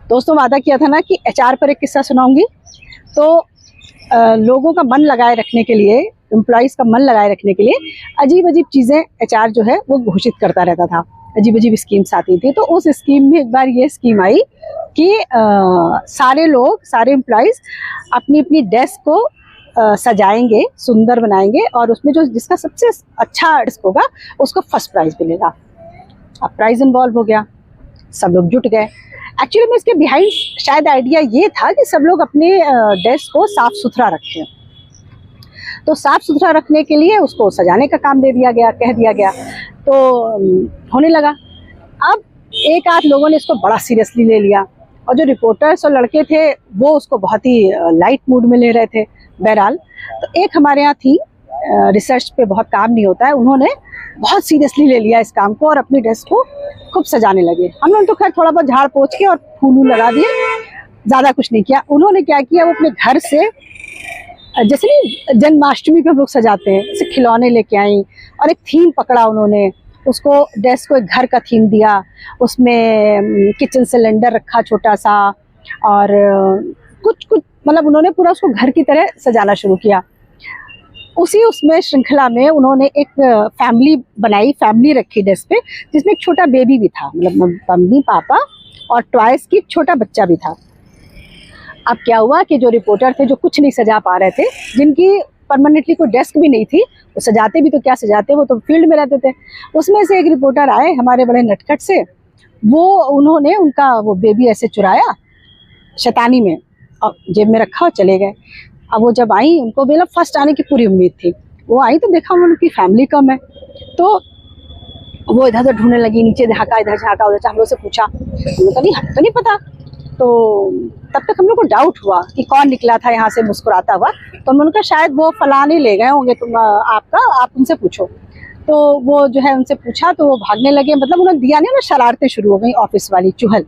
दोस्तों वादा किया था ना कि एचआर पर एक किस्सा सुनाऊंगी। तो लोगों का मन लगाए रखने के लिए, एम्प्लॉइज का मन लगाए रखने के लिए अजीब अजीब चीज़ें एचआर जो है वो घोषित करता रहता था। अजीब अजीब स्कीम्स आती थी। तो उस स्कीम में एक बार ये स्कीम आई कि सारे लोग, सारे एम्प्लॉइज अपनी अपनी डेस्क को सजाएंगे, सुंदर बनाएंगे और उसमें जो जिसका सबसे अच्छा डेस्क होगा उसको फर्स्ट प्राइज मिलेगा। अब प्राइज इन्वॉल्व हो गया, सब लोग जुट गए। एक्चुअली में इसके बिहाइंड शायद आइडिया ये था कि सब लोग अपने डेस्क को साफ सुथरा रखें। तो साफ सुथरा रखने के लिए उसको सजाने का काम दे दिया गया, कह दिया गया। तो होने लगा। अब एक आध लोगों ने इसको बड़ा सीरियसली ले लिया और जो रिपोर्टर्स और लड़के थे वो उसको बहुत ही लाइट मूड में ले रहे थे। बहरहाल तो एक हमारे यहाँ थी, रिसर्च पे बहुत काम नहीं होता है, उन्होंने बहुत सीरियसली ले लिया इस काम को और अपनी ड्रेस को खूब सजाने लगे। हम लोग तो खैर थोड़ा बहुत झाड़ पोंछ के और फूल लगा दिए, ज़्यादा कुछ नहीं किया। उन्होंने क्या किया, वो अपने घर से, जैसे नहीं जन्माष्टमी पे हम लोग सजाते हैं, जैसे खिलौने लेके आई और एक थीम पकड़ा उन्होंने। उसको ड्रेस को एक घर का थीम दिया, उसमें किचन सिलेंडर रखा छोटा सा और कुछ मतलब उन्होंने पूरा उसको घर की तरह सजाना शुरू किया। उसमें श्रृंखला में उन्होंने एक फैमिली बनाई, फैमिली रखी डेस्क पे, जिसमें एक छोटा बेबी भी था, मतलब मम्मी पापा और टॉयज की छोटा बच्चा भी था। अब क्या हुआ कि जो रिपोर्टर थे, जो कुछ नहीं सजा पा रहे थे, जिनकी परमानेंटली कोई डेस्क भी नहीं थी, वो सजाते भी तो क्या सजाते, वो तो फील्ड में रहते थे। उसमें से एक रिपोर्टर आए हमारे बड़े नटखट से, उन्होंने उनका वो बेबी ऐसे चुराया शैतानी में और जेब में रखा और चले गए। अब वो जब आई, उनको मेरा फर्स्ट आने की पूरी उम्मीद थी। वो आई तो देखा उनकी फैमिली कम है, तो वो इधर उधर ढूंढने लगी, नीचे झाँका, इधर झाँका, उधर। हम लोग से पूछा, उन्होंने कहा नहीं हमें तो नहीं पता। तो तब तक हम लोग को डाउट हुआ कि कौन निकला था यहाँ से मुस्कुराता हुआ। तो उन्होंने कहा शायद वो फलाने ले गए होंगे, तुम आप उनसे पूछो। तो वो जो है उनसे पूछा तो वो भागने लगे, मतलब उन्होंने दिया नहीं, उन्हें शरारतें शुरू हो गई, ऑफिस वाली चुहल।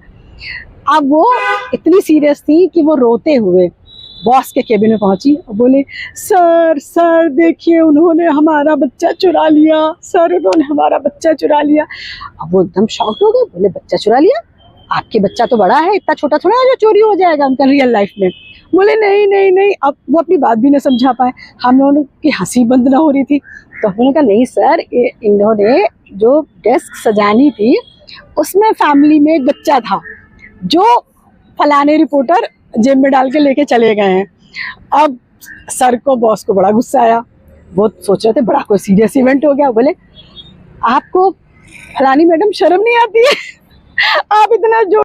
अब वो इतनी सीरियस थी कि वो रोते हुए बॉस के केबिन में पहुंची और बोले, सर देखिए उन्होंने हमारा बच्चा चुरा लिया, सर उन्होंने हमारा बच्चा चुरा लिया। अब वो एकदम शॉक्ड हो गए, बोले बच्चा चुरा लिया? आपके बच्चा तो बड़ा है, इतना छोटा थोड़ा जो चोरी हो जाएगा उनका रियल लाइफ में। बोले नहीं। अब वो अपनी बात भी न समझा पाए, हम लोगों की हंसी बंद ना हो रही थी। तो हमने कहा नहीं सर, इन्होंने जो डेस्क सजानी थी उसमें फैमिली में एक बच्चा था जो फलाने रिपोर्टर जेब में डाल के लेके चले गए हैं। अब सर को, बॉस को बड़ा गुस्सा आया। वो सोच रहे थे बड़ा कोई सीरियस इवेंट हो गया। बोले आपको फलानी मैडम शर्म नहीं आती है? आप इतना जो